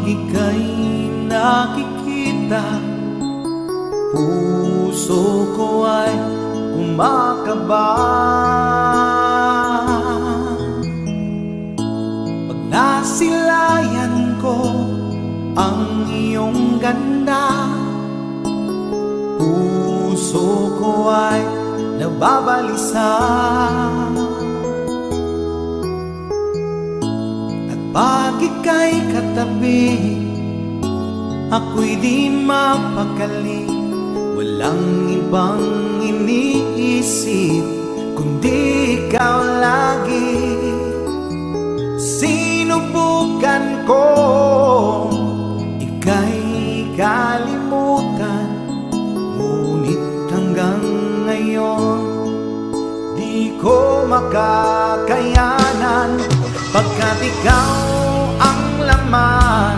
ika'y nakikita, puso ko ay kumakaba. Pag nasilayan ko ang iyong ganda, puso ko ay nababalisa. At pag ika'y katabi, ako'y di mapakali. Walang ibang iniisip kundi ikaw lagi. Sinubukan ko ika'y kalimutan, ngunit hanggang ngayon di ko makakayanan. Pagkat ikaw ang laman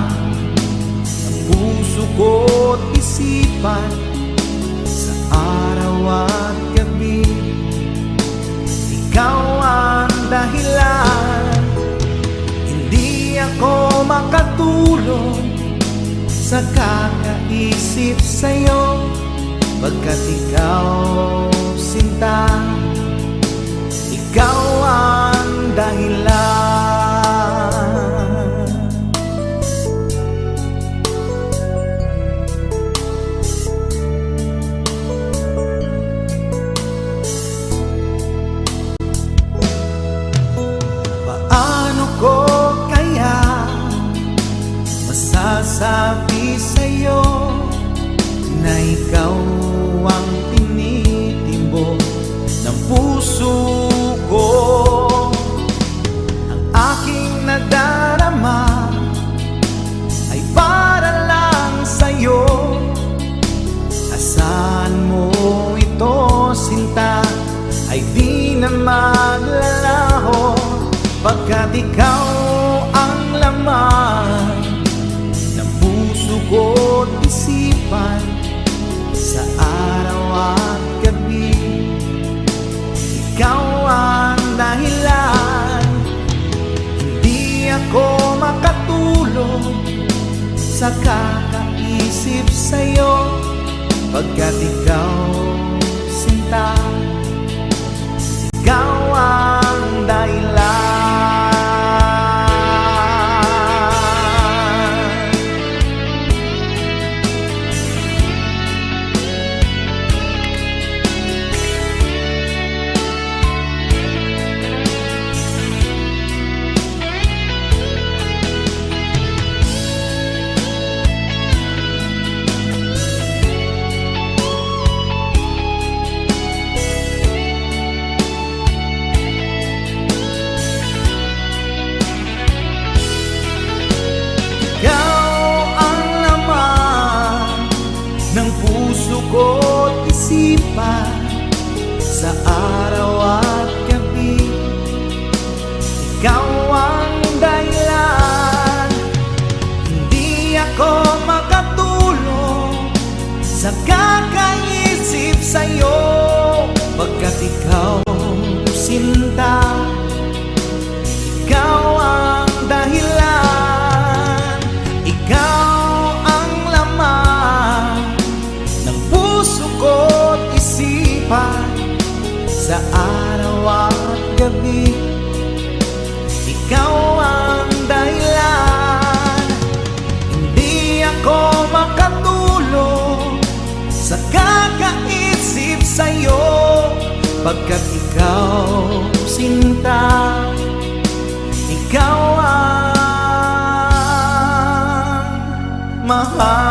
ng puso ko't isipan, sa araw at gabi ikaw ang dahilan. Hindi ako makatulog sa kakaisip sa'yo, pagkat ikaw sinta, ikaw ang dahilan. Paano ko kaya masasabi sa'yo na ikaw ang tinitimbok ng puso ko? Ang aking nadarama ay para lang sa'yo. Asahan mo ito, sinta, ay di na maglalaho, pagkat ikaw ang laman ng puso ko't isipan, sa araw at gabi ikaw ang dahilan. Hindi ako makatulog sa kakaisip sa'yo, pagkat ikaw sinta, ikaw ang dahilan. Ko't isipan, sa araw at gabi ikaw ang dahilan. Hindi ako makatulog sa kakaisip sa'yo, pagkat ikaw sinta, ikaw ang dahilan. Ikaw ang laman ng puso ko't isipan, sa araw at gabi ikaw ang dahilan. Hindi ako makatulog sa kakaisip sa'yo, pagkat ikaw sinta, ikaw ang mahal.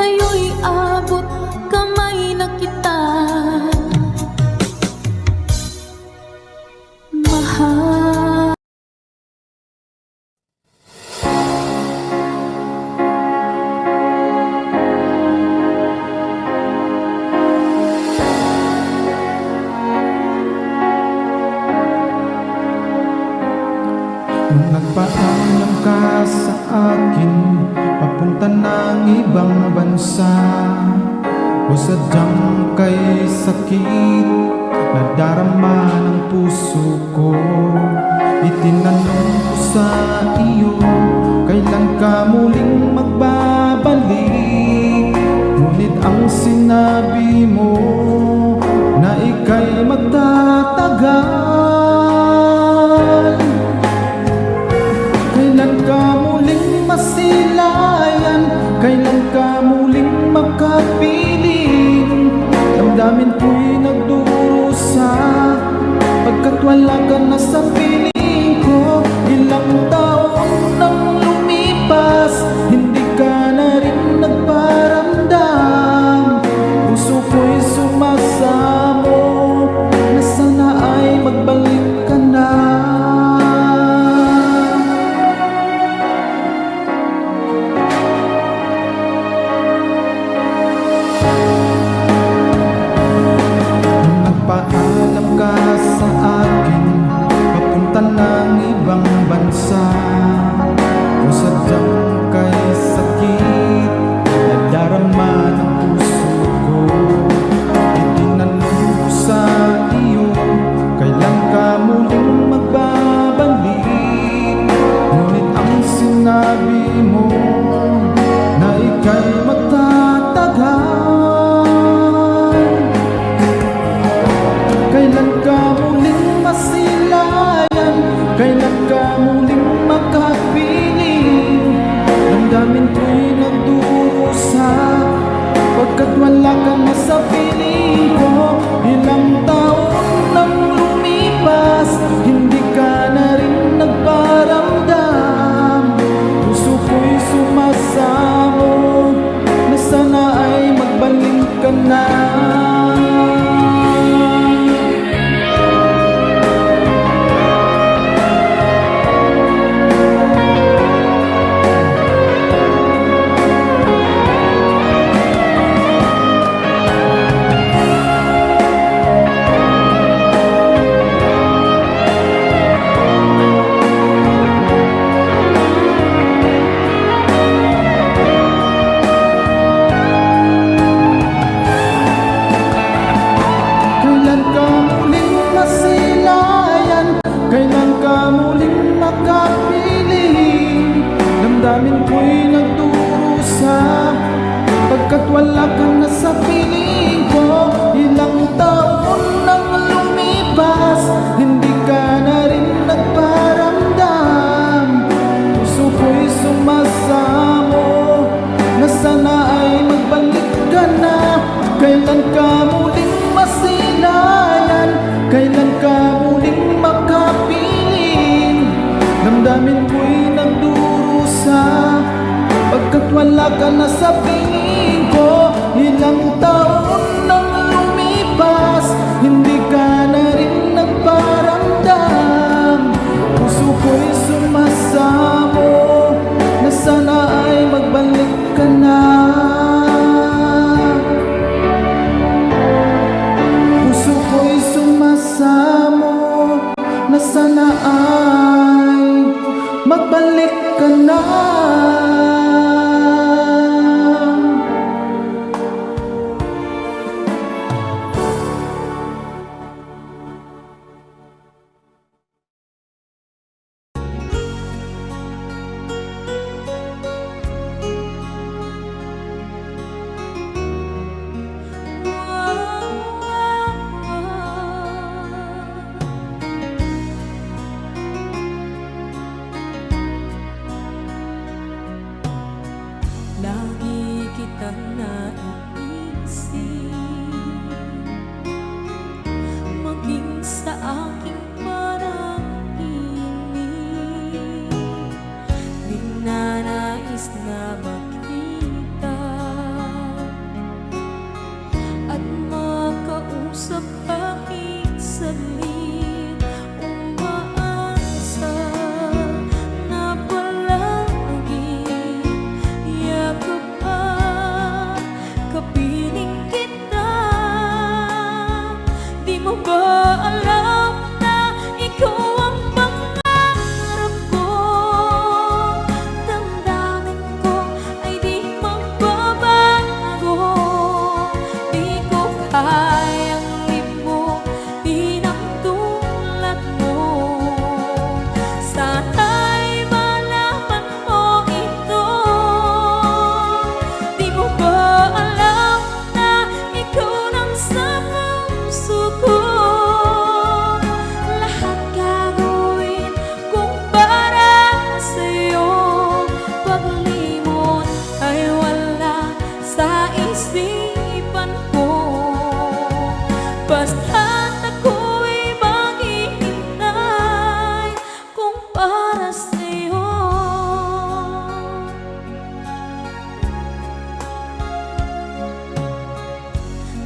ngayon'y abot kamay na kita, mahal. Nung nagpaalam ka sa akin, papunta ng ibang bansa, o sadyang kay sakit na darama ng puso ko, itinanong ko sa iyo, kailan ka muling magbabalik? Ngunit ang sinabi mo na ika'y magtatagal. Kailan ka muling masilayan? Kailan ka muling makapiling? Damdamin ko'y nagdurusa, pagkat wala ka na sa piling ko. Ilang taon nang lumipas, hindi ka na rin nagparamdam. Puso ko'y sumasamo na sana ay magbalik ka na. Paalam ka sa akin, papunta ng ibang bansa, o sadyang kay sakit na darama ng puso ko, itinanong ko sa iyo, kailan ka muling magbabalik? Ngunit ang sinabi mo na ika'y magtatagal. Kailan ka muling masilayan? Kailan ka muling makapiling? Damdamin ko'y nagdurusa, pagkat wala ka na sa piling ko. Ilang taon nang lumipas, hindi ka na rin nagparamdam. Puso ko'y sumasamo na sana ay magbalik ka na. Damdamin ko'y nagdurusa, pagkat wala ka na sa piling ko. Ilang taon nang lumipas, hindi ka na rin nagparamdam. Puso ko'y sumasamo na sana ay magbalik ka na. Kailan ka muling masilayan? Kailan ka muling makapiling? Damdamin ko'y nagdurusa, pagkat wala ka na sa piling ko. Ilang taon nang lumipas, hindi ka na rin nagparamdam. Puso ko'y sumasamo na sana ay magbalik ka na. Puso ko'y sumasamo na sana ay magbalik ka na.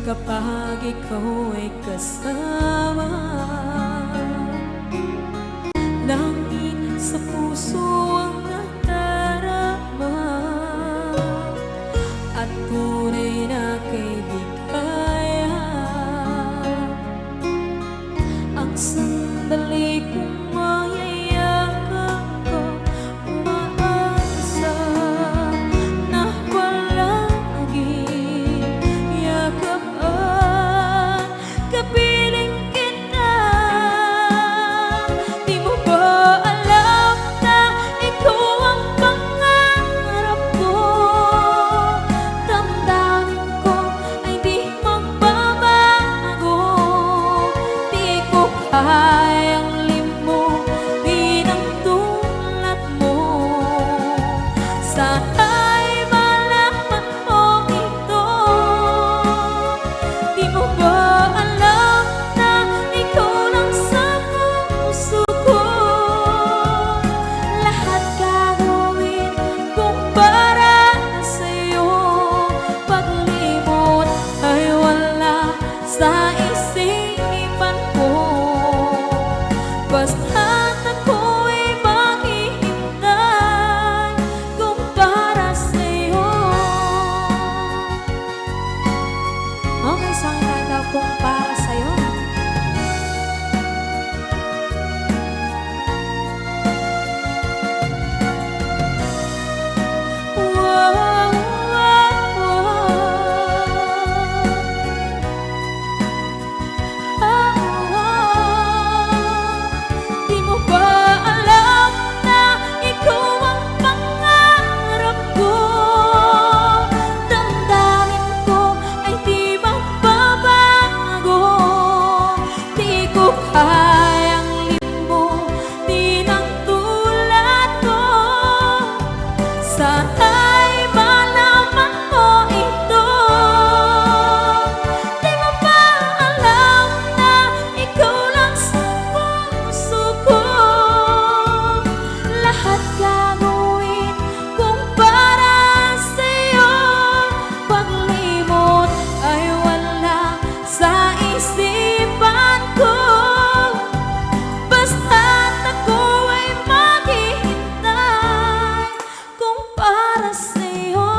kapag ikaw ay kasama. Langit sa puso ang nadarama, at tunay na kaibigan. Ang sandali kong mayayakap ko, umaasa na palagi yakapan, kapiling kita. Di mo ba alam na ikaw ang pangarap ko? Damdamin ko ay di magbabago. Di ko kayang limutin ang tulad mo. Sana'y malaman mo ito. Di mo ba alam na ikaw lang sa puso ko? Lahat gagawin kung para sa'yo. Paglimot ay wala sa isipan ko. Basta't ako'y maghihintay kung para sa'yo. Okay, sa akin daw kung para sa'yo. Wow, wow, Di mo ba alam na ikaw ang pangarap ko? Damdamin ko ay di magbabago. Di ko kayang limutin ang tulad ko. Sana'y malaman mo ito. Di mo ba alam na ikaw lang sa puso ko? Lahat gagawin kung para sa'yo. Paglimot ay wala sa isipan ko. Basta't ako ay maghihintay kung para sa'yo.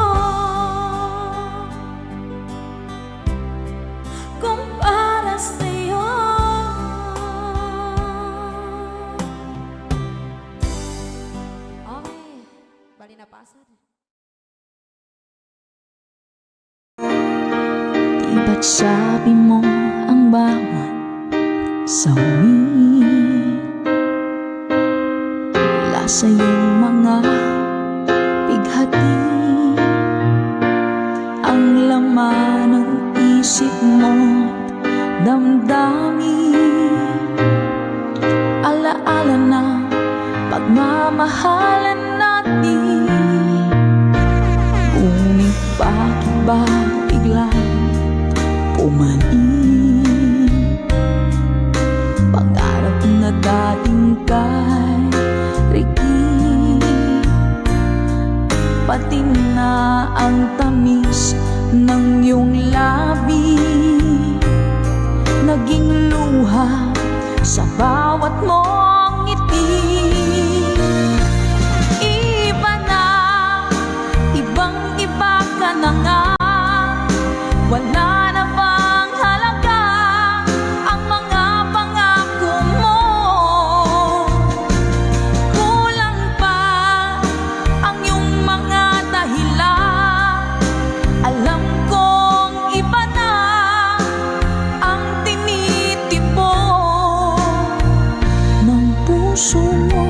Kung para sa'yo. Okay, bali na pasad. Di ba't sabi mo ang bawat sawi mula sa iyong mga bighati, ang laman ng isip mo't damdamin, alaala na pagmamahalan natin. Ngunit bakit ba biglang pumanin pangarap na dating kay Ricky? Pati na ang tamis ng iyong labi naging luha sa bawat mong ngiti. Iba na, ibang-iba ka na nga. Wala na bang halaga ang mga pangako mo? Kulang pa ang iyong mga dahilan. Alam kong iba na ang tinitipon ng puso mo.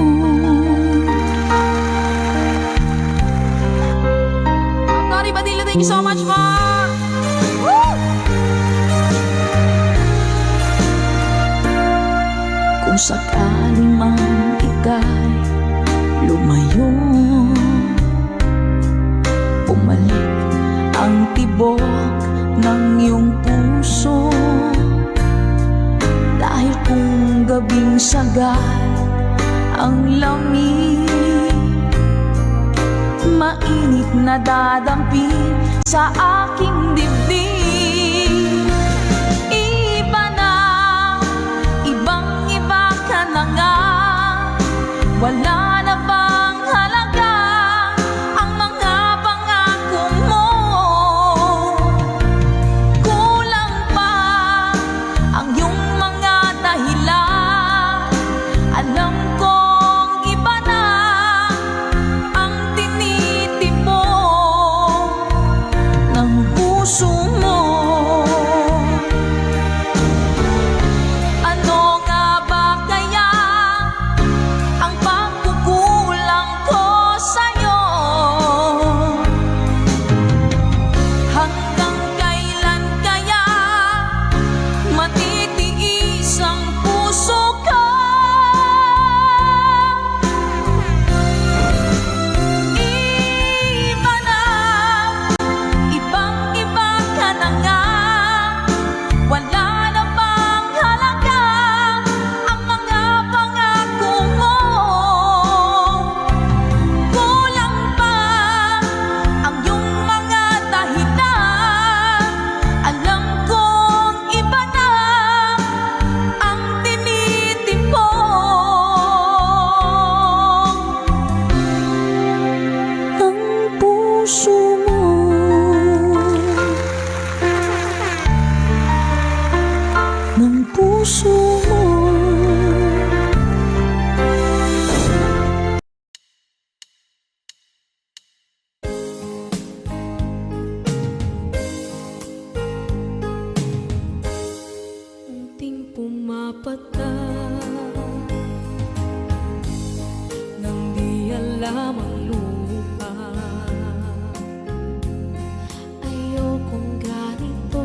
Tori Badilla, thank you so much, ma! Kung sakaling man ika'y lumayo, bumalik ang tibok ng iyong puso. Dahil kung gabing sagad ang lamig, mainit na dadampi sa aking dibdib. Wala na bang halaga ang mga pangako mo? Kulang pa ang iyong mga dahilan. Alam kong iba na ang tinitipon ng puso mo. Ano nga ba kaya ang pagkukulang ko sa'yo? Hanggang kailan kaya matitiis ang puso ko? Iba na, ibang-iba ka na nga. Wala na bang halaga ang mga pangako mo? Kulang pa ang iyong mga dahilan. Alam kong iba na ang tinitipon ng puso mo. Ng puso mo. Unting pumapata nang di alam ang lupa. Ayokong ganito,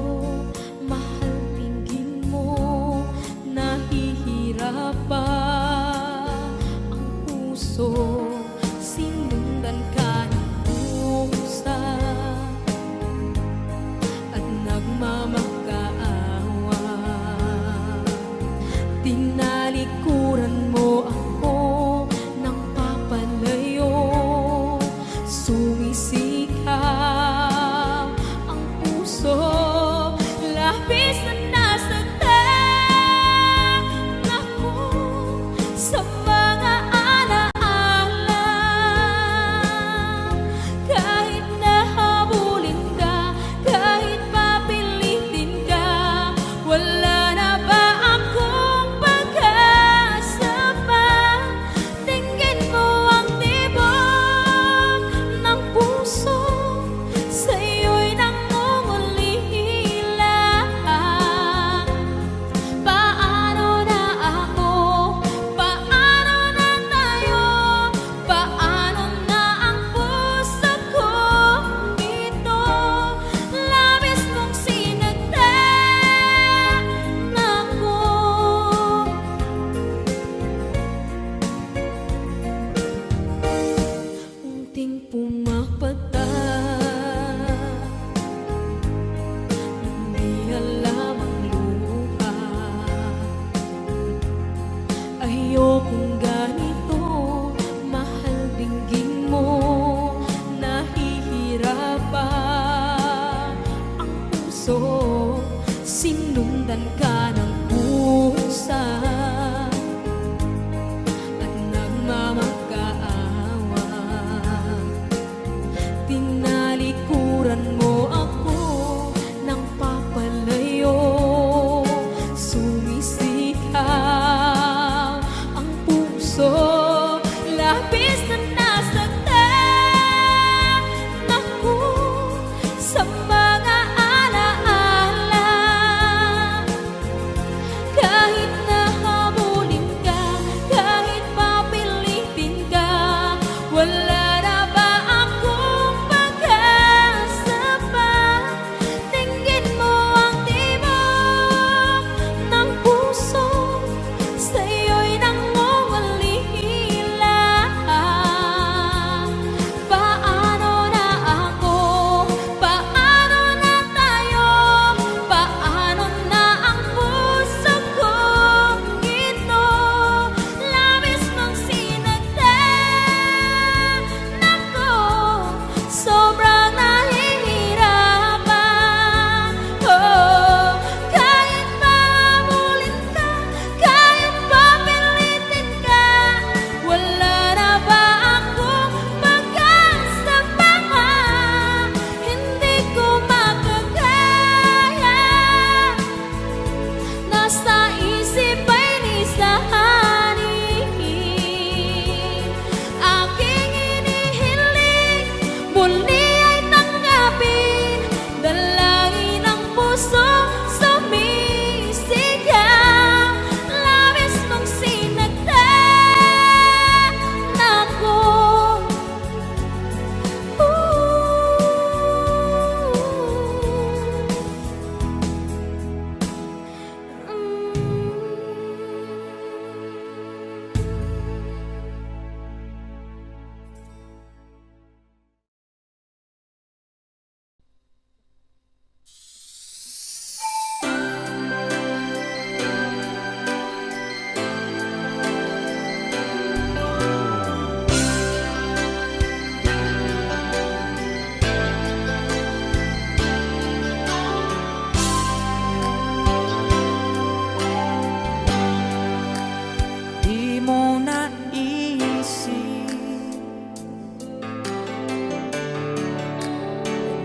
mahal, tingin mo, nahihirap pa ang puso. Sinundan ka ng pusa at nagmamakaawa. Tinalikuran mo ako ng papalayo. Sumisikap ang puso, labis na nasaktan ako sa mga alaala. Kahit nahabulin ka, kahit papilitin ka, wala na ba akong pag-asa pa? Tingin mo ang tibok ng puso, sa'yo'y nangungulila. Paano na ako? Paano na tayo? Paano na ang puso kong ito? Labis mong sinagtan ako. Unting pumapata nang di alam ang luha. Ayokong ganito, mahal, dinggin mo, nahihirap pa ang puso. Sinundan ka ng pusa at nagmamakaawa. Tinalikuran mo ako ng papalayo. Sumisikap ang puso, labis na nasaktan ako sa mga alaala. Kahit na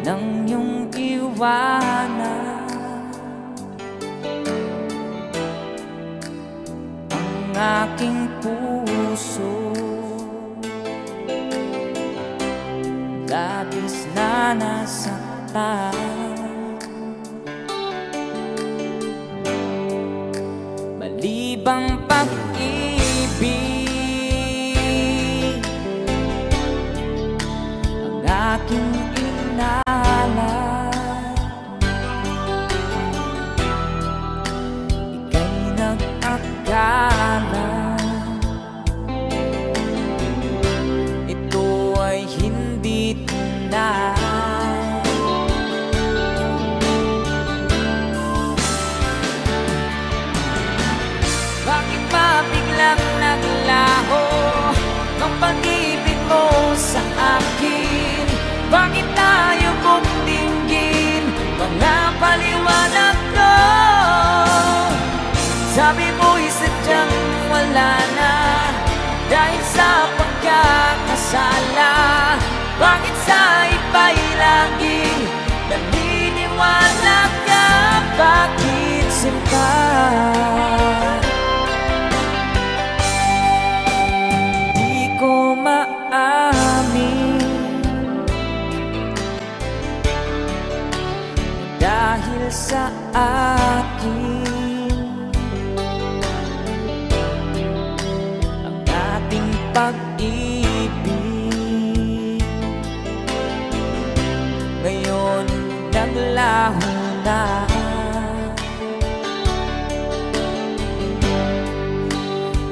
ng iyong iwanan ang aking puso. Labis na nasaktan, malibang pag-ibig ang aking inalay. Ika'y nag-akala ito ay hindi tunay. Bakit ba biglang naglaho ang pag-ibig mo sa akin? Bakit tayo bumtingin mga paliwanag ko? Sabi mo'y sadyang wala na dahil sa pagkakasala. Bakit sa iba'y laging naniniwala ka? Bakit sinta? Di ko maamin dahil sa akin ang ating pag-ibig ngayon naglaho na.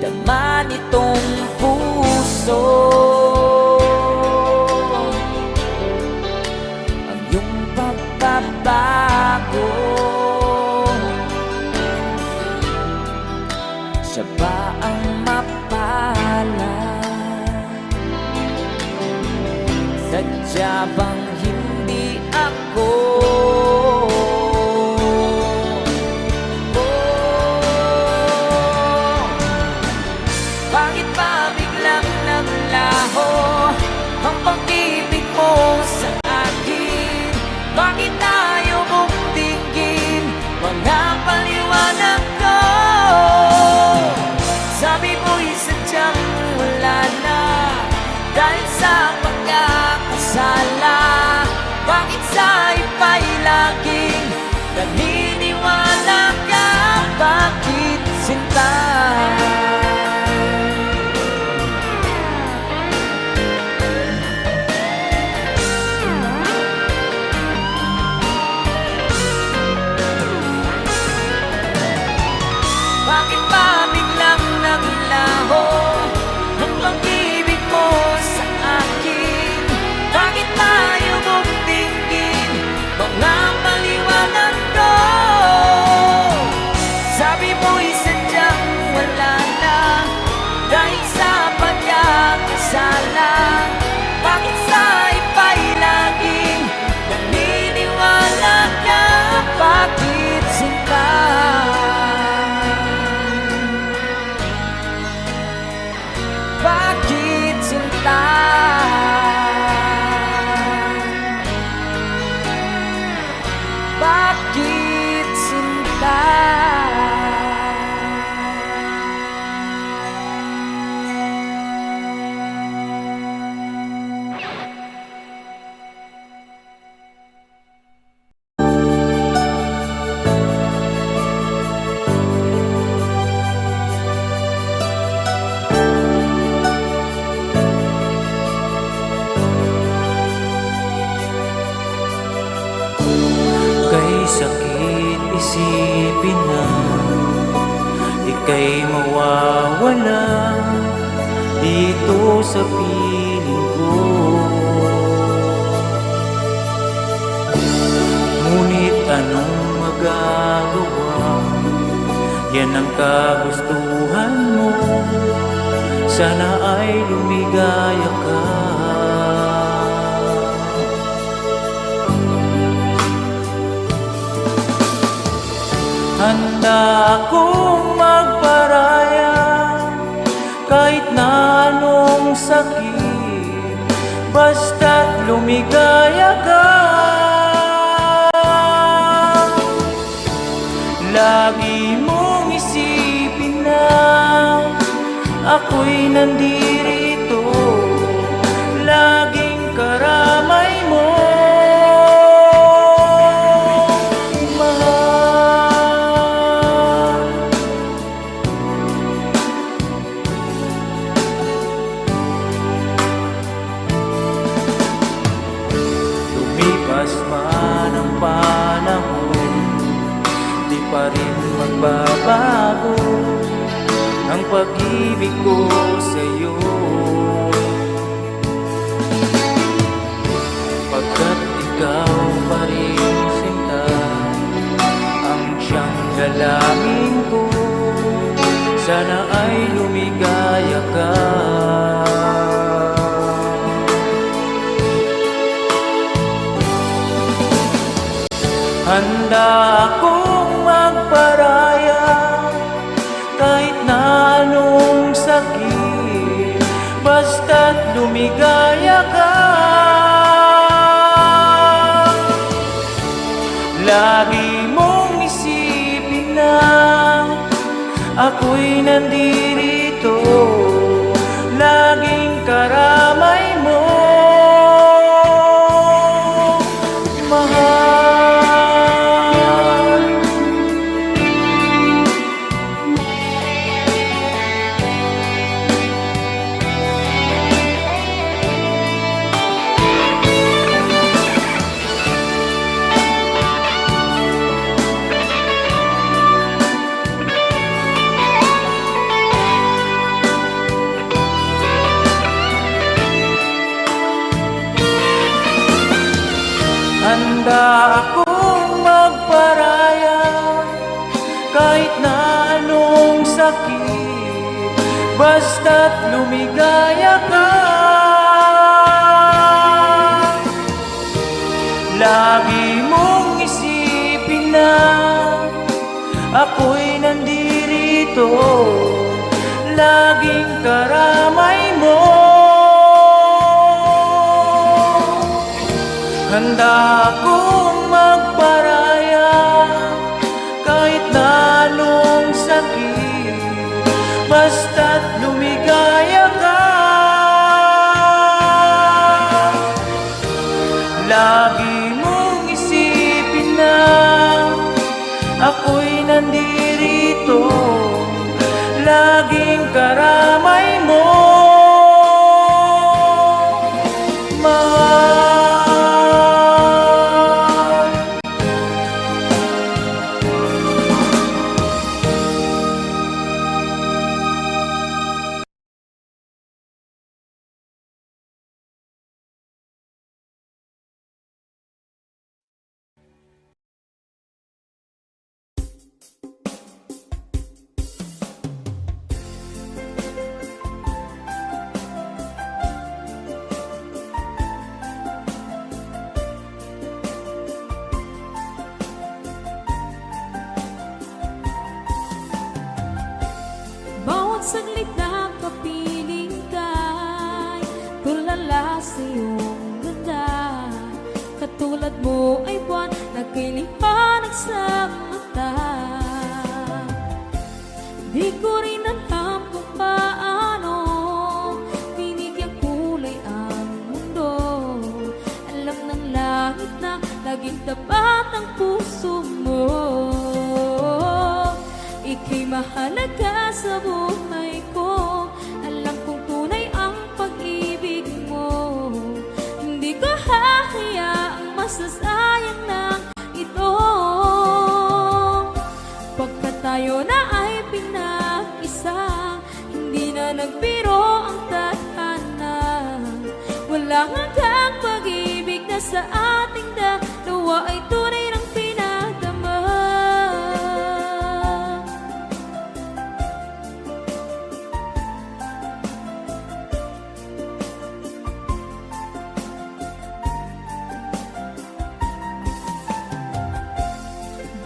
Dama nitong puso ang iyong pagbabago. Siya ba ang mapalad? Sadya bang hindi ako? Bakit ba biglang naglaho ang pag-ibig mo sa akin? Bakit tayo bumtingin mga paliwanag ko? Sabi mo'y sadyang wala na dahil sa pagkakasala. Bakit sa iba'y laging naniniwala ka? Bakit sinta? Bakit ba biglang naglaho ang pag-ibig mo sa akin? Bakit tayo bumtingin mga paliwanag ko? Sabi mo'y sadyang wala na dahil sa pagkakasala. Bakit sa iba'y laging naniniwala ka? Bakit sinta? Bakit sinta? Bakit sinta? Kay sakit isipin na ika'y mawawala dito sa piling ko. Ngunit anong magagawa? Yan ang kagustuhan mo. Sana ay lumigaya ka. Handa akong magparaya kahit na anong sakit, basta't lumigaya ka. ako'y nandirito, laging karamay mo, mahal. Lumipas man ang panahon, di pa rin magbabago ang pag-ibig ko sa'yo. Pagkat ikaw pa rin sinta, ang siyang dalangin ko, sana ay lumigaya ka. Handa akong magparaya kahit na anong sakit, basta't lumigaya ka. Lagi mong isipin na ako'y nandirito, laging karamay mo, mahal. Handa akong magparaya kahit na anong sakit, basta't lumigaya ka. Lagi mong isipin na ako'y nandirito, laging karamay mo. Handa akong magparaya kahit na anong sakit, basta't lumigaya ka. Lagi mong isipin na ako'y nandirito, laging karamay mo, mahal. Bawat saglit na kapiling ka'y tulala sa iyong ganda. Katulad mo ay buwan na kiliwanag sa mata. Di ko rin alam kung paano binigyan kulay ang mundo. Alam ng langit na laging tapat ang puso mo. Ika'y mahalaga sa buhay ko. Alam kong tunay ang pag-ibig mo. Hindi ko hahayaang masasayang ng ito. Pagkat tayo na ay pinag-isa, hindi na nagbiro ang tadhana. Walang hanggang pag-ibig na sa ating dalawa ay tunay ng pinadama.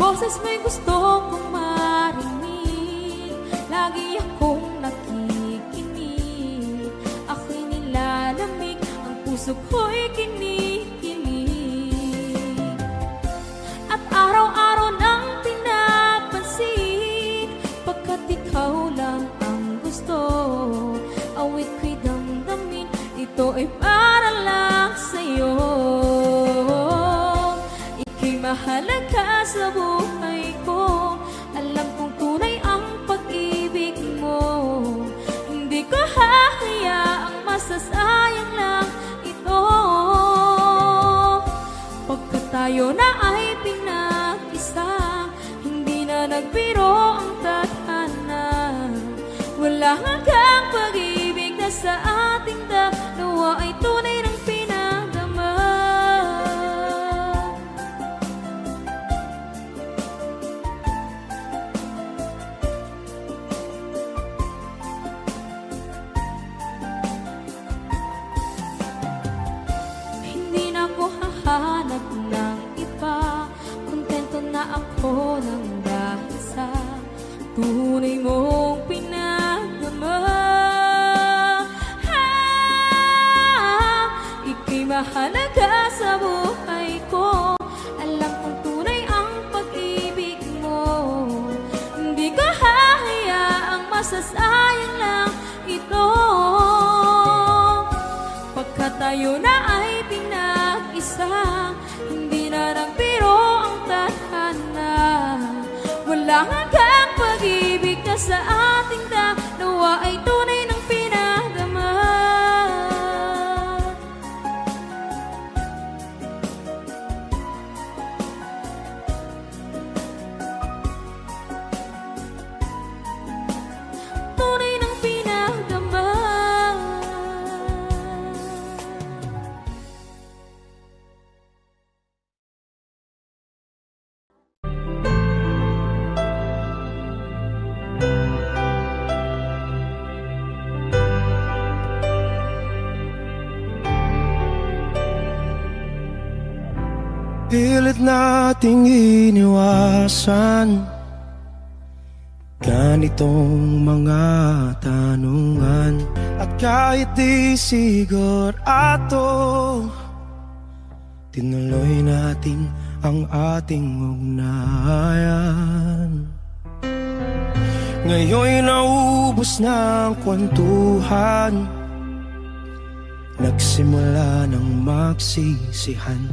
Boses mo'y gusto kong marinig, lagi akong nakikinig. Ako'y nilalamig, ang puso ko'y kinikilig. At araw-araw nang pinapansin, pagkat ikaw lang ang gusto. mahalaga sa buhay ko. Alam kong tunay ang pag-ibig mo. Hindi ko hahayaang masasayang lang ito. Pagkat tayo na ay pinag-isa, hindi na nagbiro ang tadhana. Wala hanggang pag-ibig na sa ating dalawa ay tunay ng pinagdama. Hindi na ako hahanap ng iba, kontento na ako ng dahil sa tunay mong pinagdama. Ika'y mahalaga sa buhay ko. Alam kong tunay ang pag-ibig mo. Hindi ko hahayaang masasayang lang ito. Pagkat tayo na ay pinag-isa, hindi na nagbiro ang tadhana. Wala hanggang pag-ibig na sa ating dalawa ay tunay ng pinagdama. Tunay ng pinagdama. Pilit nating iniwasan ganitong mga tanungan. At kahit di sigurado, tinuloy natin ang ating ugnayan. Ngayon'y naubos na ang kwentuhan, nagsimula ng magsisihan.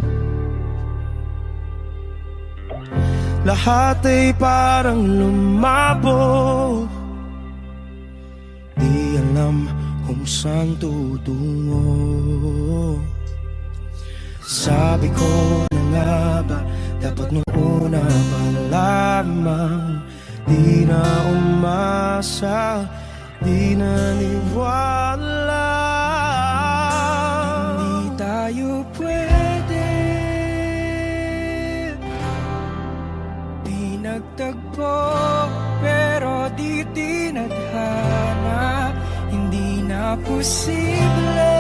Lahat ay parang lumabo, di alam kung saan tutungo. Sabi ko na nga ba, dapat nung una pa lamang, di na umasa, di naniwala. Hindi tayo pwede, di nagtagpo, pero di tinadhana. Hindi na posible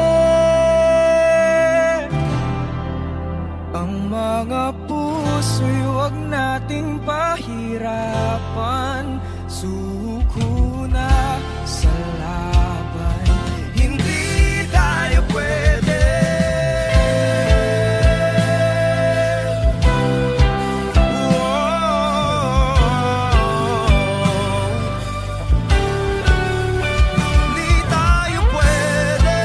ang mga puso'y huwag nating pahirapan. Suko na sa laban, hindi tayo pwede. Hindi tayo pwede.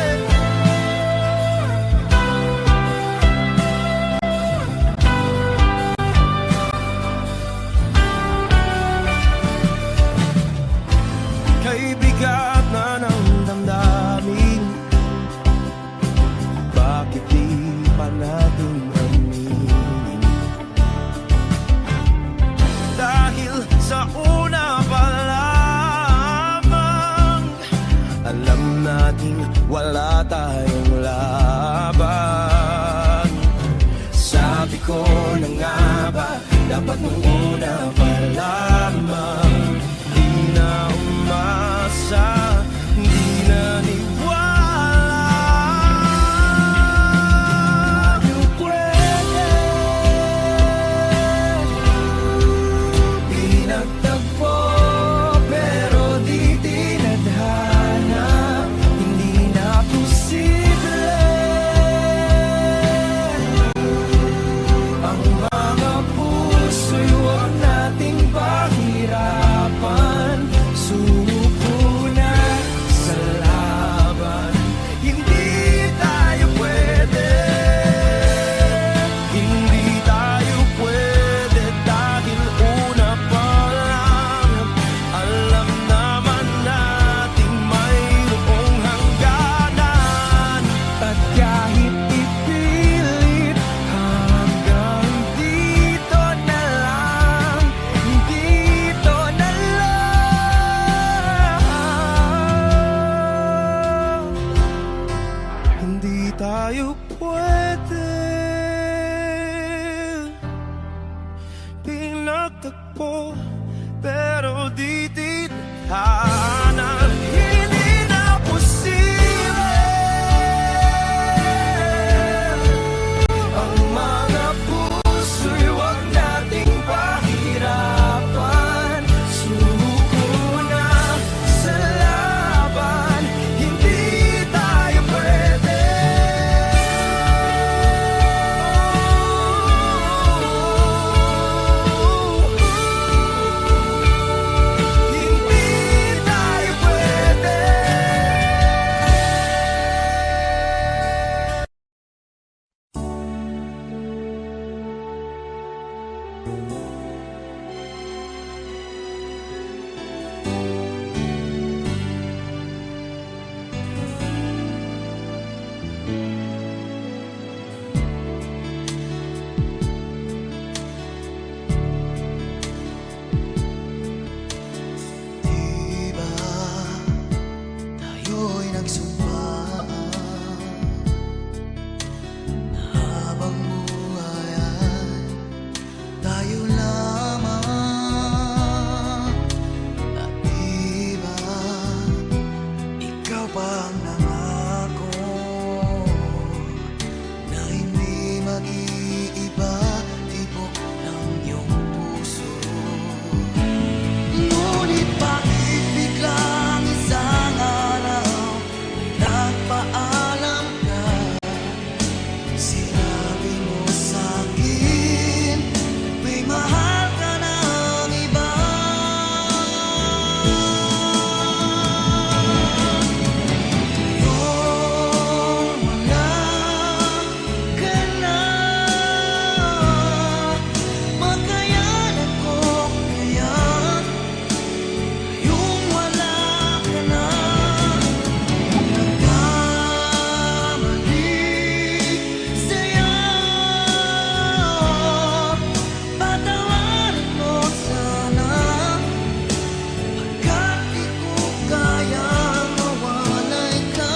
Kay bigat na ng damdamin, bakit di pa natin aminin? Dahil sa una pa lamang, alam natin wala tayong laban. Sabi ko na nga ba, dapat nung una pa lamang, di na umasa, di naniwala. Tayo pwede, di nagtagpo, pero di tinadhana. Hindi na posible ang mga puso'y huwag natin takbo, pero di tithanan. Hindi na posible ang mga puso'y wag nating pahirapan. Sumuko na sa laban, hindi tayo pwede. Hindi tayo pwede. Diba tayo'y nagsumpaan na habang buhay ay tayo lamang. At diba ikaw pa ang nangako na hindi mag-iiba, tibok ng iyong puso. Ngunit bakit biglang isang araw nagpaalam ka? Sinabi mo sa'kin may mahal ka ng iba. Yung wala ka na, makayanan ko kaya. Yung wala ka na, nagkamali sa'yo. Patawarin mo sana, pagkat di ko kayang mawalay ka.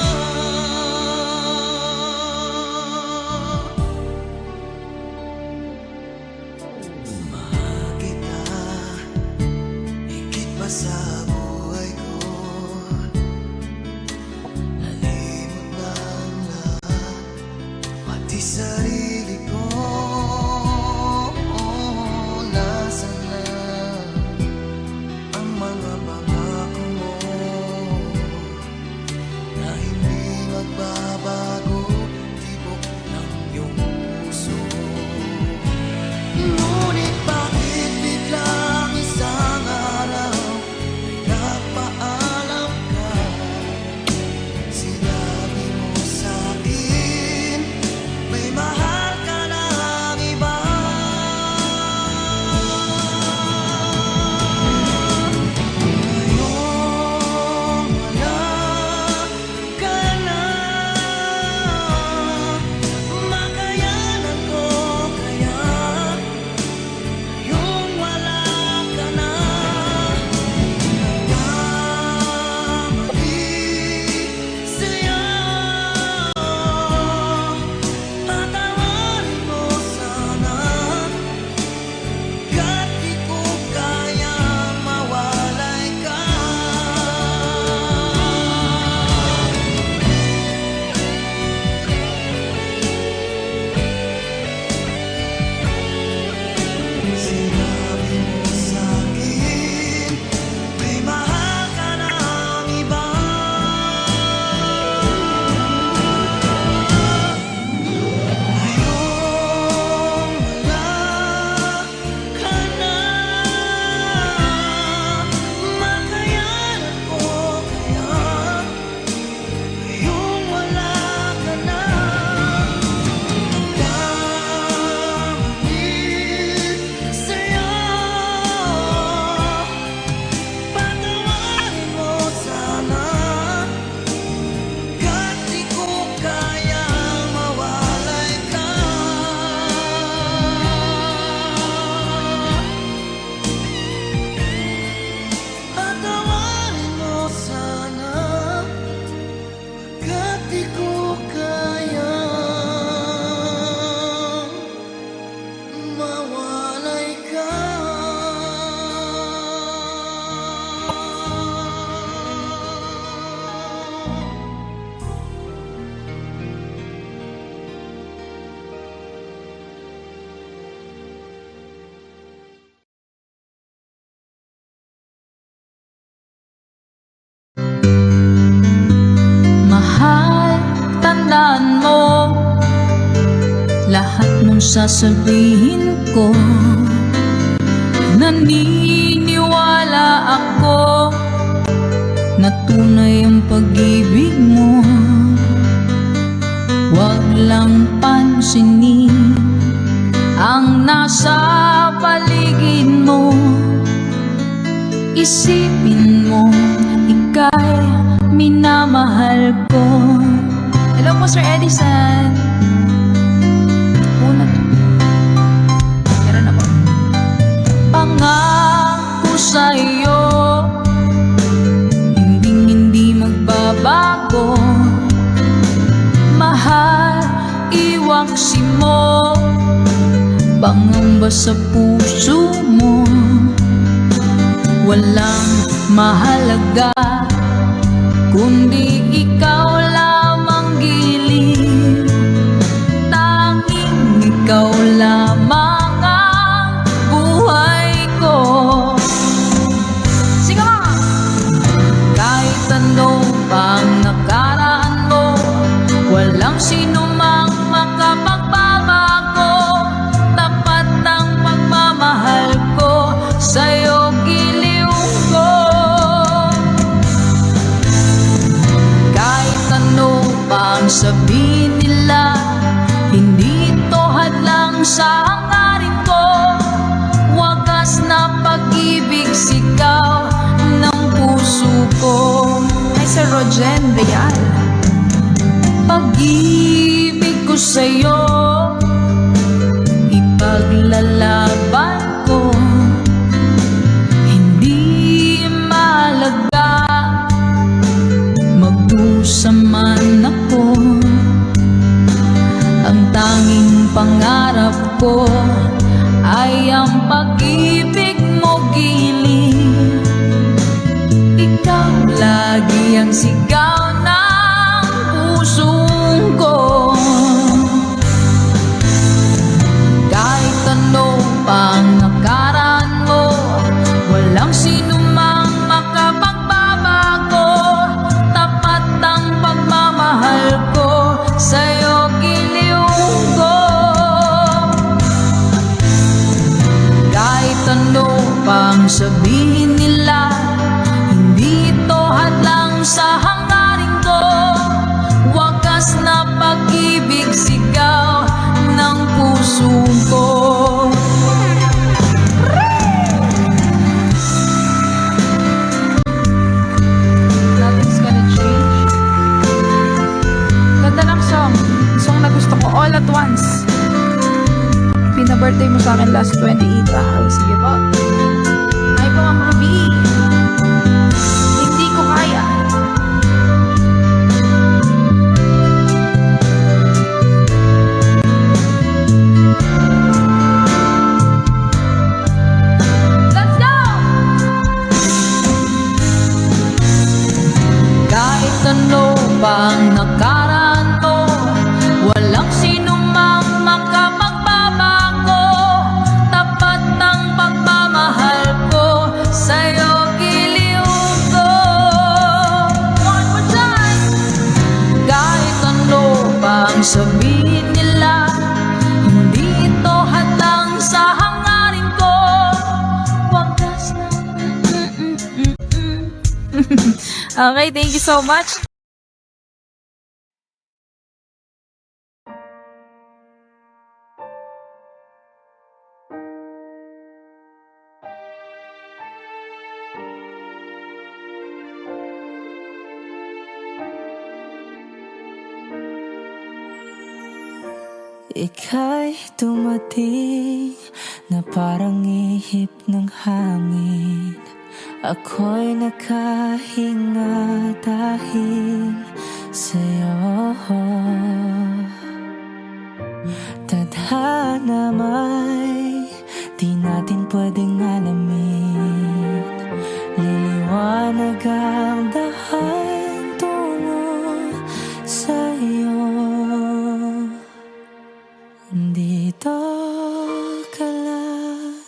Mahal kita higit pa sa buhay ko. Nalimot na ang lahat, pati sarili ko. Nasaan na ang mga pangako mo na hindi magbabago, tibok ng iyong puso? Ngunit bakit biglang isang araw ay nagpaalam ka? Sinabi mo sa'kin may mahal ka ng iba. Ngayong wala ka na, makayanan ko kaya. Yung wala ka na, nagkamali sa'yo. Patawarin mo sana, kahit di ko kayang mawalay ka. Sinabi mo sa'kin may mahal ka ng iba. Ngayong wala ka na, makayanan ko kaya. Ngayong wala ka na, nagkamali sa'yo. Patawarin mo sana, kahit di ko kayang mawalay ka. Patawarin mo sana, kahit di ko kayang mawalay ka. sasabihin ko, naniniwala ako na tunay ang pag-ibig mo. Huwag lang pansinin ang nasa paligid mo. Isipin mo, ika'y minamahal ko. Hello po, Sir Edison. Una. Meron na po. Pangako sa'yo, hindi magbabago. Mahal, iwaksi mo, pangamba sa puso mo. Walang mahalaga kundi ikaw lamang giliw. Tanging ikaw lamang ang buhay ko. Sige mga! Kahit ano pang nakaraan mo, walang sino mang makapagbabago. Tapat ang pagmamahal ko sa'yo, giliw ko. Kahit ano pang sabihin nila, hindi ito hadlang sa hangarin ko. Wagas na pag-ibig, sigaw ng puso ko. Ay, Sir Rogen Real. Pag-ibig ko sa'yo, ipaglalaban ko. Hindi mahalaga magdusa man ako. Ang tanging pangarap ko ay ang pag-ibig mo, giliw. Ikaw lagi ang sigaw ng puso ko. Kahit ano pang nakaraan mo, walang sino mang makapagbabago. Tapat ang pagmamahal ko sa'yo, giliw ko. Kahit ano pang sabihin nila, hindi ito hadlang sa hangarin ko. Wagas na pag-ibig, sigaw ng puso ko. Nothing's gonna change. Ganda ng song. Song na gusto ko, All at Once. Pina-birthday mo sa akin last 28. Sige po. Ay po, Mama B. Hindi ko kaya. Let's go! Kahit ano pang nakaraan mo, walang sino mang makapagbabago. Tapat ang pagmamahal ko sa'yo, giliw ko. One more time! Kahit ano pang sabihin nila, hindi ito hadlang sa hangarin ko. Wagas na. Okay, thank you so much. Ika'y dumating na parang ihip ng hangin. Ako'y nakahinga dahil sa'yo. Tadhana may di natin pwedeng alamin. Liliwanag ang dahan tungo sa'yo. Dito ka lang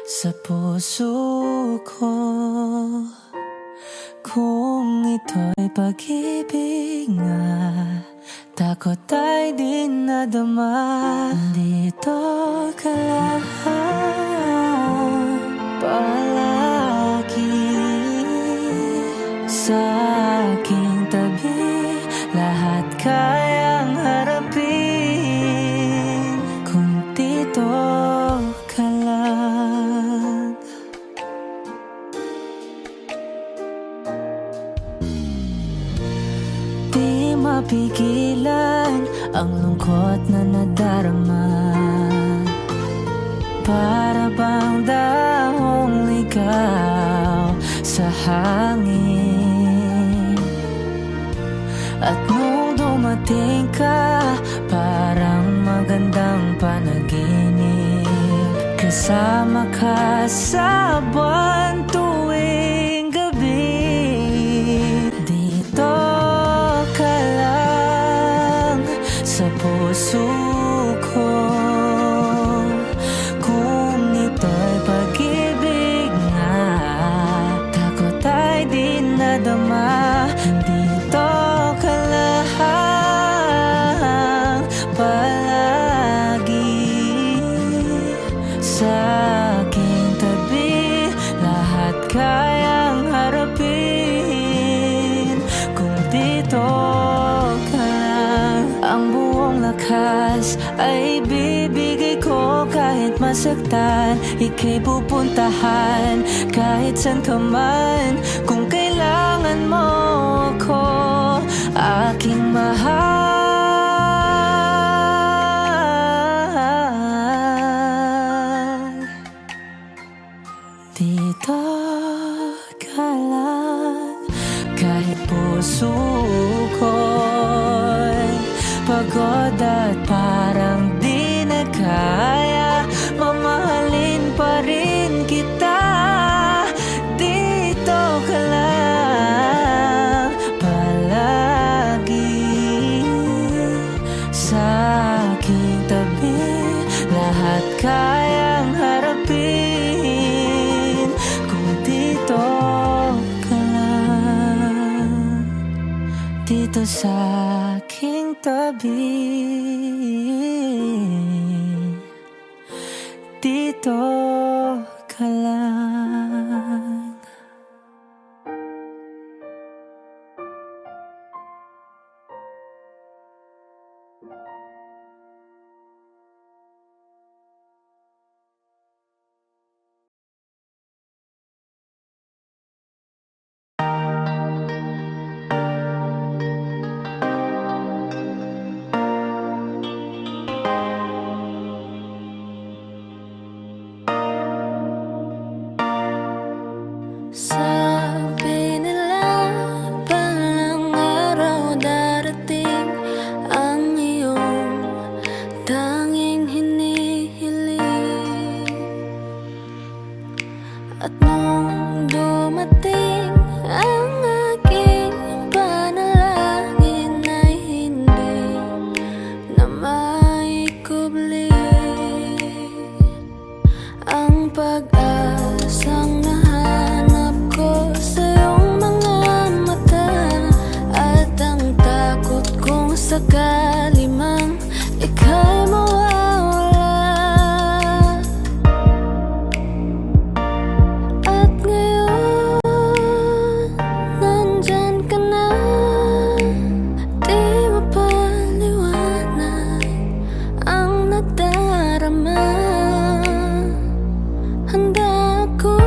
sa puso ko. Kung ito'y pag-ibig nga Takot ay di nadama. Dito ka lang palagi sa aking tabi. Lahat kayang harapin kung dito ka lang. Di mapigilan ang lungkot na nadarama. Para bang dahong ligaw sa hangin. At nung dumating ka, parang magandang panaginip. Kasama ka sa buwan tuwing gabi. Dito ka lang sa puso ko. Kung ito'y pag-ibig nga, takot ay di nadama. Dito ka lang palagi sa aking tabi. Lahat kayang harapin kung dito ka lang. Ang buong lakas ay bibigay ko kahit masaktan. Ika'y pupuntahan kahit saan ka man. Kung kailangan mo ako, aking mahal. Dito ka lang kahit puso ko'y pagod at parang di na kaya. Mamahalin pa rin kita. Dito ka lang palagi sa aking tabi. Lahat kayang harapin kung dito ka lang. Dito sa aking tabi. Dito ka lang. Sabi nila palang araw darating ang iyong tanging hinihiling. At nung dumating ang aking panalangin ay hindi na maikubli. Ang pag-asang nahanap ko sa iyong mga mata, at ang takot kong sakali mang ika'y mawawala. At ngayon, nandyan ka na, di mapaliwanag ang nadarama. Handa ako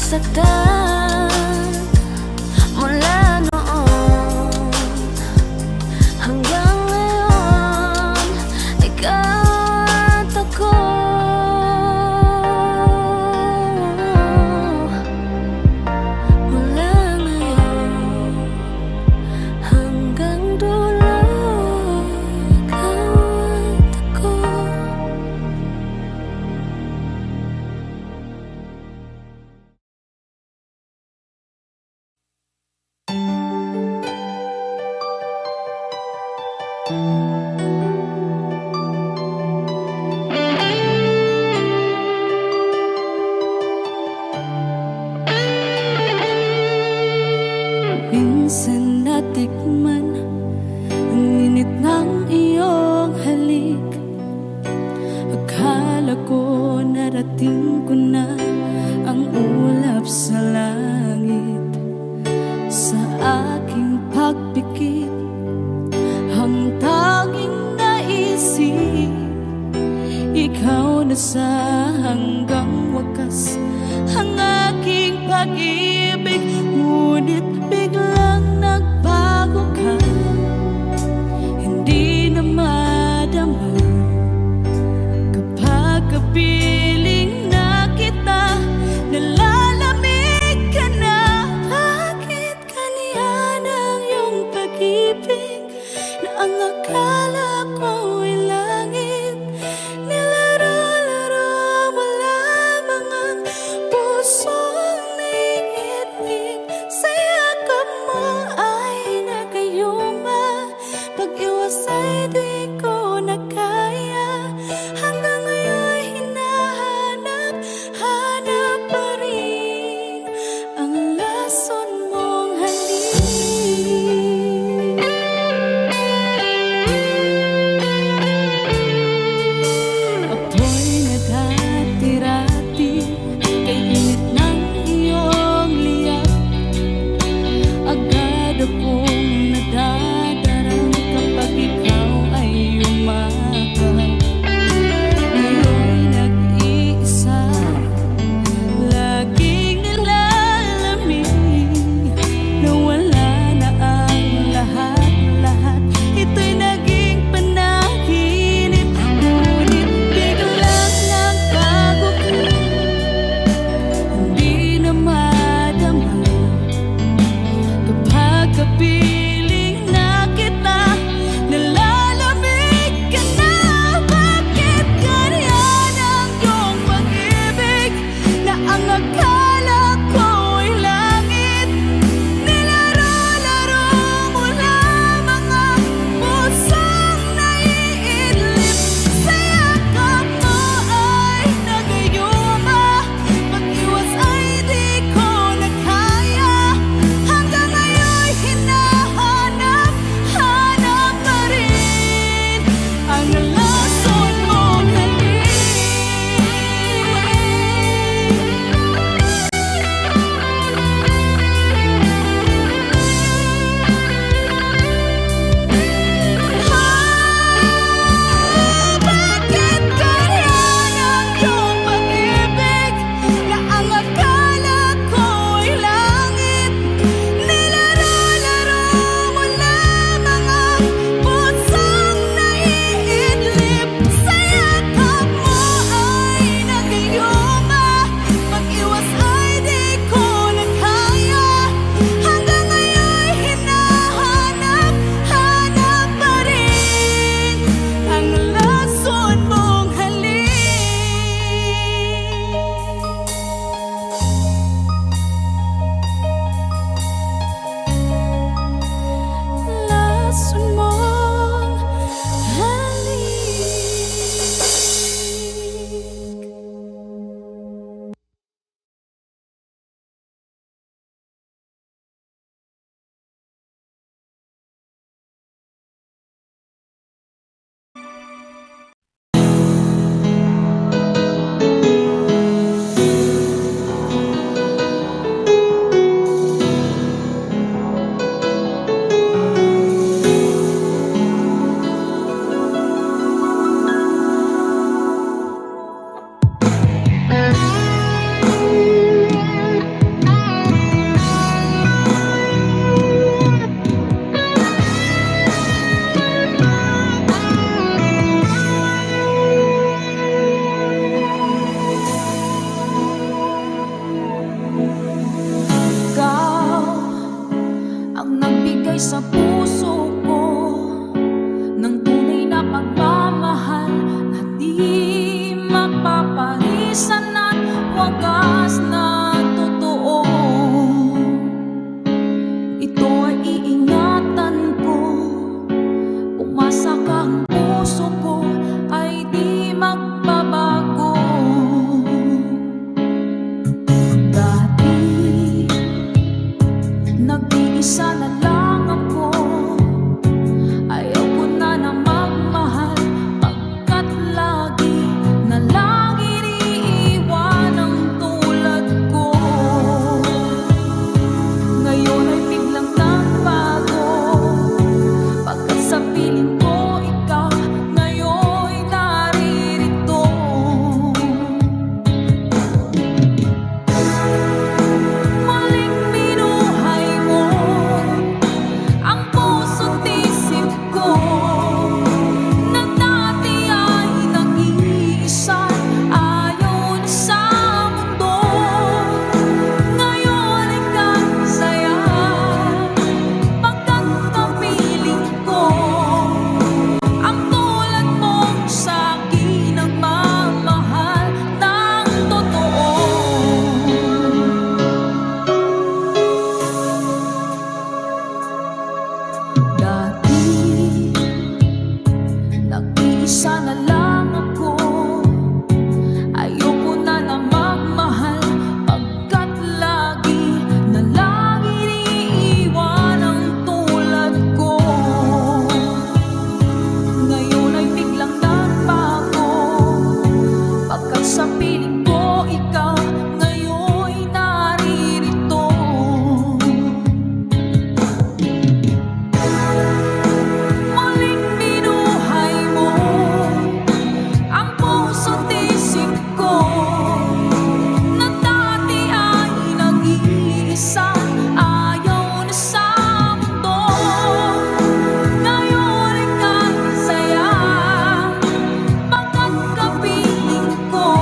nasaktan mula noon hanggang ngayon. Ikaw at ako, mula ngayon hanggang dulo. Ikaw at ako. Minsan natikman ang init ng iyong halik. Akala ko narating ko na ang ulap sa langit. Sa aking pagpikit, ang tanging naisip, ikaw na sa hanggang wakas ang aking pag-ibig. Ngunit biglang nagbago ka, hindi na madama kapag kapiling na kita. Nalalamig ka na. Bakit kaniya ng iyong pag-ibig na ang akala ko ay langit? Nilaro-laro mo lamang ang pusong naiinip. ibigay sa puso ko ng tunay na pagmamahal na di mapaparisan at wagas na totoo. Ito ay iingatan ko, umasa ka, ang puso ko ay di magbabago. Dati nag-iisa na lang ako, ayaw ko na na magmahal, pagkat lagi na lang iniiwan ang tulad ko. Ngayon ay biglang nagbago, pagkat sa piling ko ikaw ngayon'y naririto. Muling binuhay mo ang puso't isip ko, na dati ay nag-iisa, ayaw na sa mundo. Ngayon ay kasaya, pagkat kapiling ko ang tulad mong sa'kin nagmamahal ng totoo. Dati nag-iisa na lang ako, ayoko na na magmahal, pagkat lagi na lang iniiwan ang tulad ko. Ngayon ay biglang nagbago, pagkat sa piling ko ikaw ngayon'y naririto. Muling binuhay mo ang puso't isip ko, na dati ay nag-iisa, ayaw na sa mundo. Ngayon ay kasaya, pagkat kapiling ko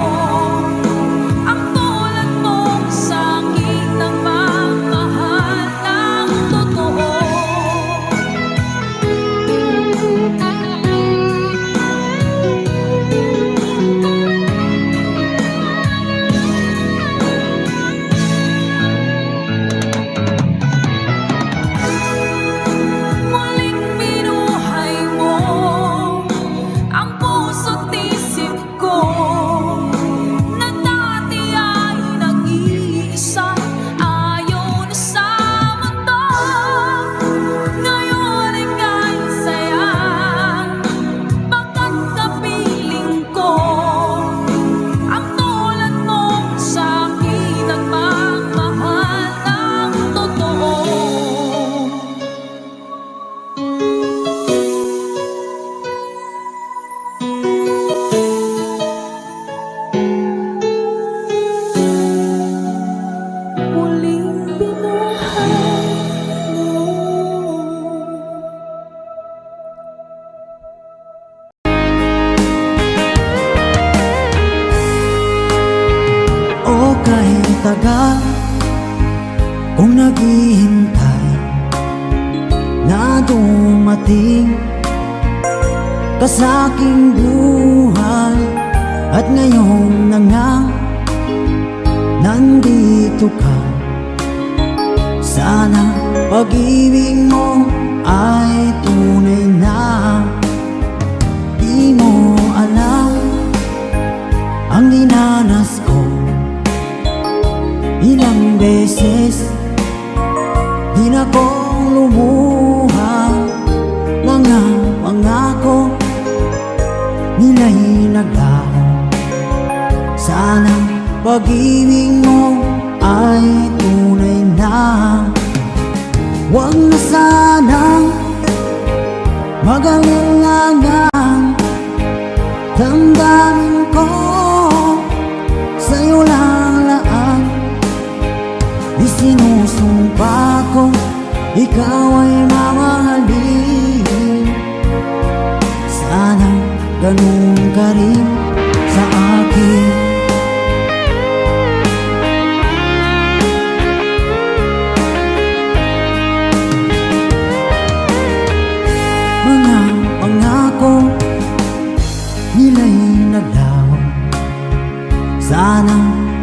ang tulad mong sa'kin nagmamahal ng totoo. Muling binuhay mo ang puso't isip ko, na dati ay nag-iisa, ayaw na sa mundo. Ngayon ay kasaya, pagkat kapiling ko ang tulad mong sa'kin nagmamahal ng totoo. Muling binuhay mo. O kahit tagal kung naghihintay na dumating ka sa aking buhay, at ngayon na nga nandito ka. Sana pag-ibig mo ay tunay na. Di mo alam ang dinanas ko, ilang beses di na kong lumuha. Mga pangako nila'y naglaho. Sana pag-ibig mo ay tunay na. Huwag na sanang mag-alinlangan, damdamin ko sa'yo lang laan. Isinusumpa ko ikaw ay mamahalin. Sana ganun ka rin sa akin.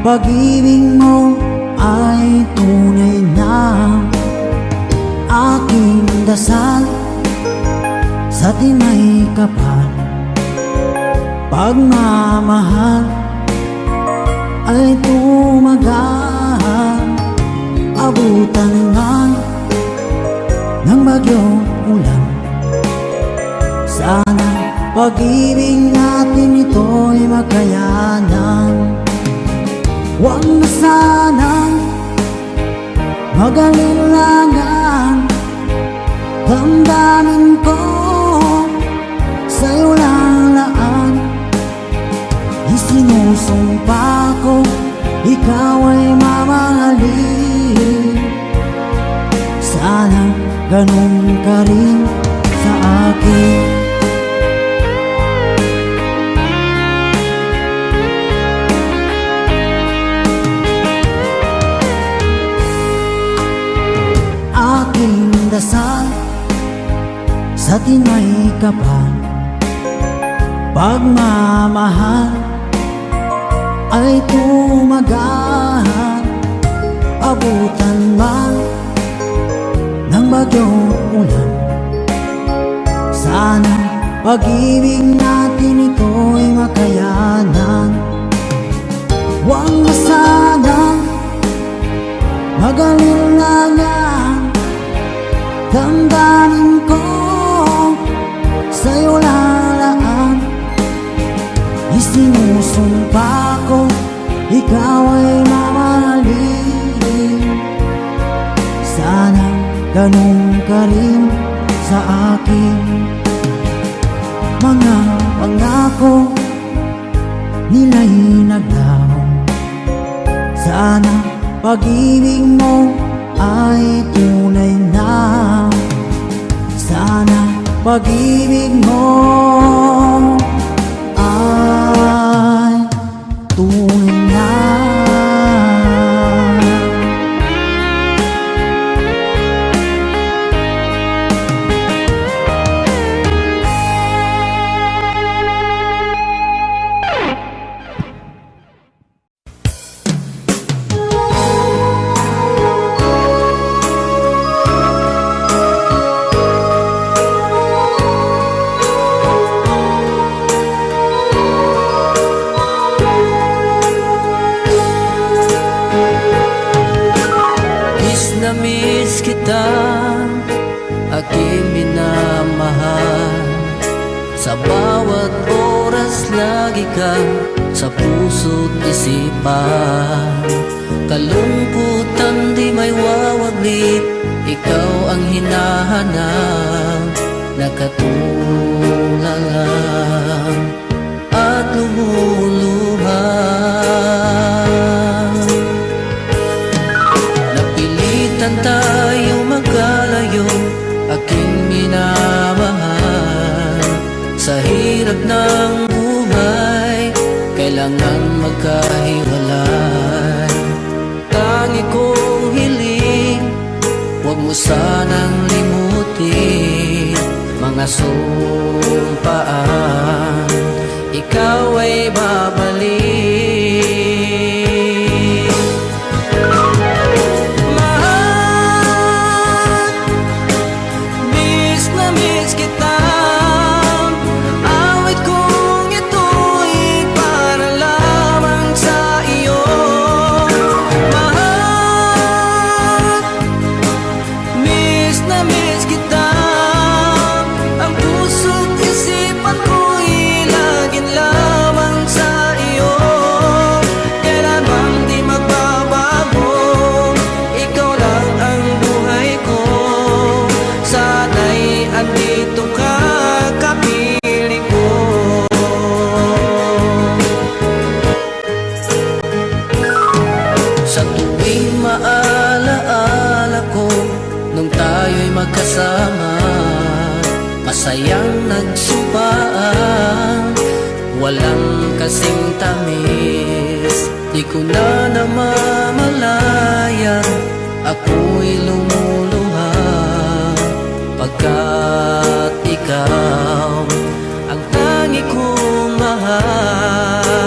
pag-ibig mo ay tunay na aking dasal sa tinay kapal. Pagmamahal ay tumagal, abutan man ng bagyong ulan. Sana pag-ibig natin ito'y makayanan. Huwag na sanang mag-alilangan, damdamin ko sa'yo lalaan. Isinusumpa ko, ikaw ay mamahalin. Sana ganun ka rin sa akin. Aking dasal sa tinay kapal, pagmamahal ay tumagal, abutan man ng bagyong ulan. Sana pag-ibig natin ito'y makayanan. Huwag na sanang mag-alilangan, damdamin ko sa'yo lalaan. Isinusumpa ko, ikaw ay mamahalin. Sana ganun ka rin sa akin. Mga pangako nila'y naglaho. Sana pag-ibig mo ay tunay na. Sana pag-ibig mo ay tunay na. Miss kita, aking minamahal. Sa bawat oras lagi ka sa puso't isipan. Kalungkutan di may wawaglit, ikaw ang hinahanap. Nakatulala at lumuluha. Tayo magkalayo, aking minamahal. Sa hirap ng buhay, kailangan magkahiwalay. Tangi kong hiling, huwag mo sanang limutin mga sumpaan, ikaw ay babalik. Magkasama, masayang nagsumpaan, walang kasing tamis. Di ko na namamalayan, ako'y lumuluha, pagkat ikaw ang tangi kong mahal.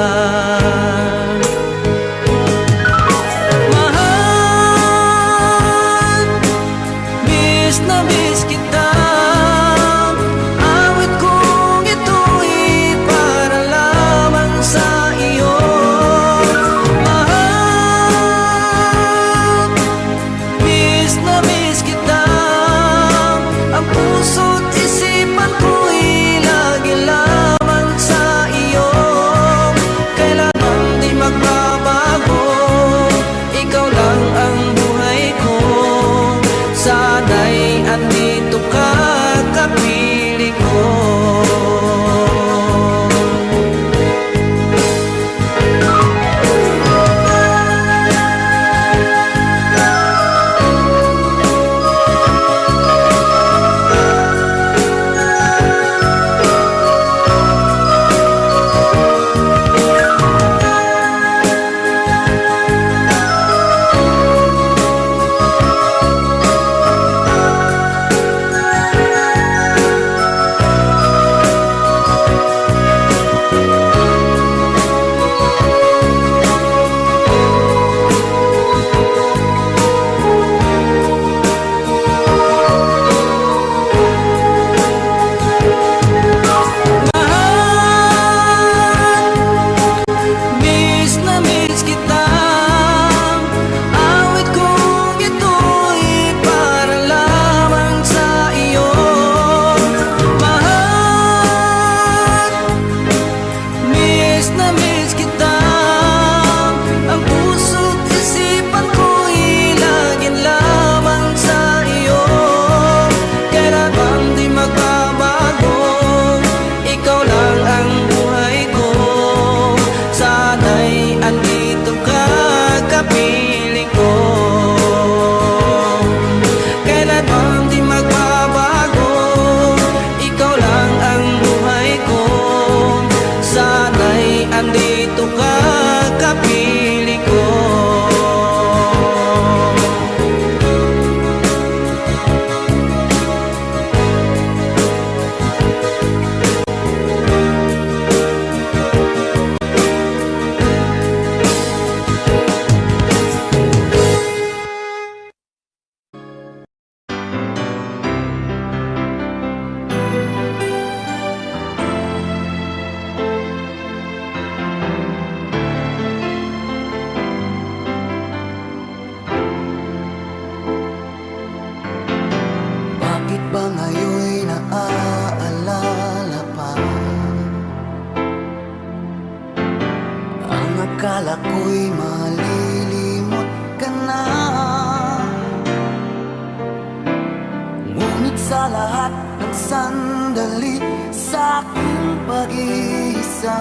sandali sa aking pag-iisa.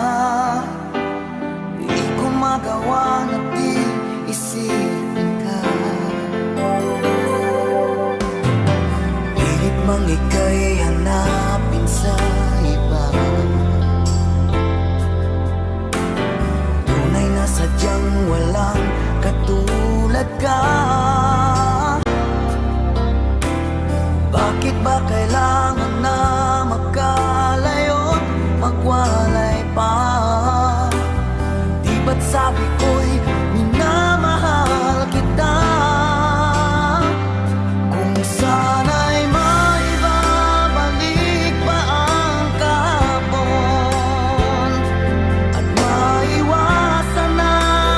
Di ko magawa na di isipin ka. Pilit mang ika'y hanapin sa iba. Tunay na sadyang walang katulad ka. Bakit ba kailangan na magkalayo't magwalay pa? Di ba't sabi ko'y minamahal kita? Kung sana'y maibabalik pa ang kahapon at maiwasan na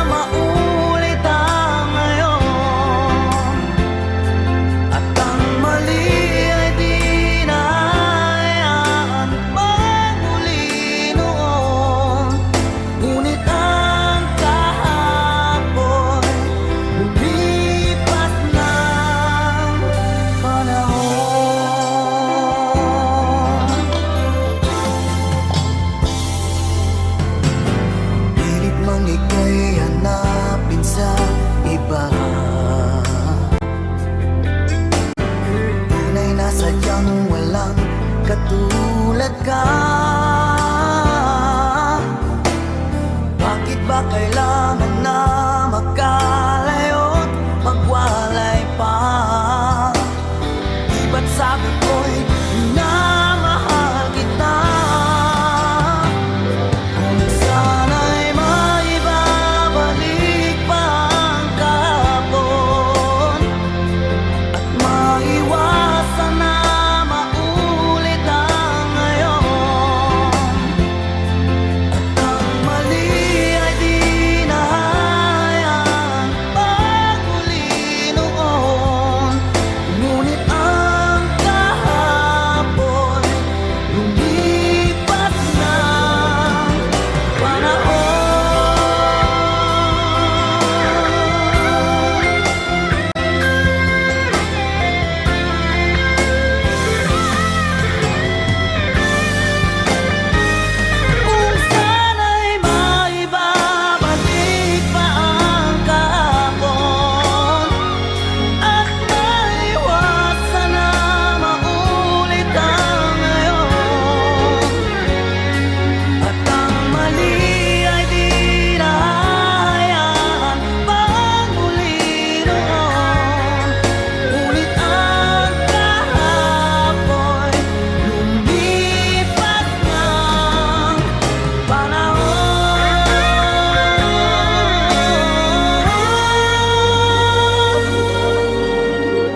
maulit ang ngayon, at ang mali ay di na hayaan magmuli noon. Ngunit ang kahapon lumipas ng panahon. Pilit mang ika'y hanapin sa iba. Tunay na sadyang walang katulad ka. Bakit ba kailangan na magkalayo't magwalay pa? Di ba't sabi ko'y minamahal kita? Kung sana'y maibabalik pa ang kahapon at maiwasan na maulit ang ngayon, at ang mali ay di na hayaan magmuli noon. Ngunit ang kahapon lumipas ng Kung sana'y maibabalik pa ang kahapon at maiwasan na maulit ang ngayon, at ang mali ay di na hayaan magmuli noon. Ngunit ang kahapon lumipas ng panahon.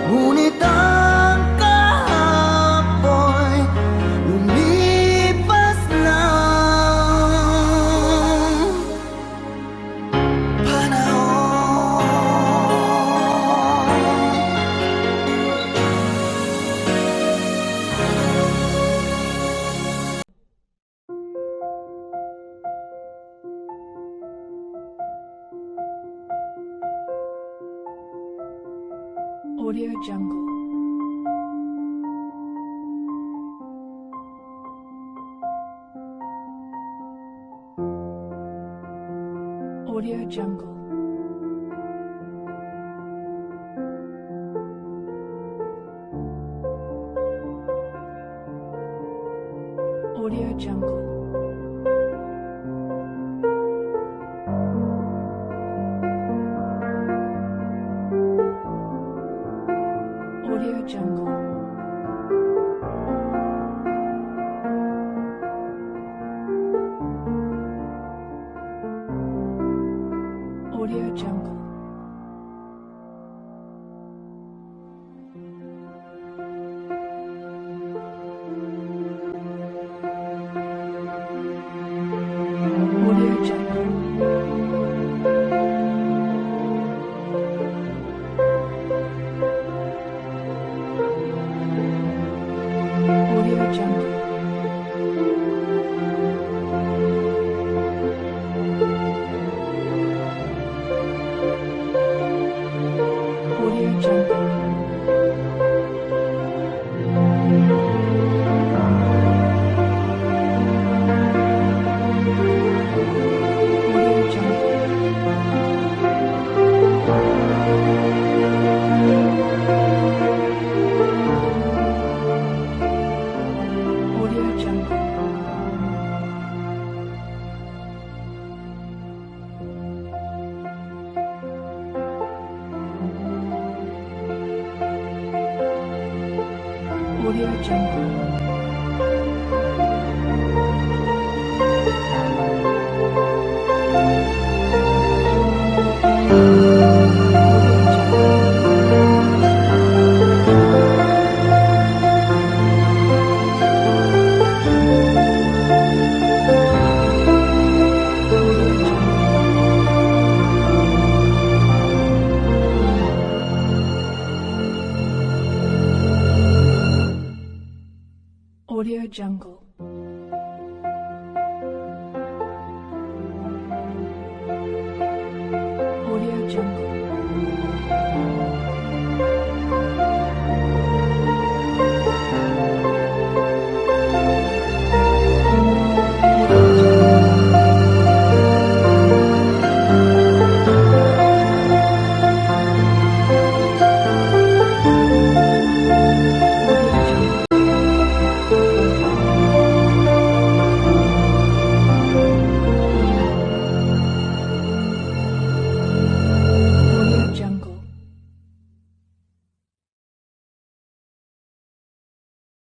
Ngunit ang kahapon lumipas ng panahon. Audio Jungle. Audio Jungle. Audio Jungle. Audio Jungle. Audio Jungle. Audio Jungle. Audio Jungle. Audio Jungle. Audio Jungle. Audio Jungle. Audio Jungle.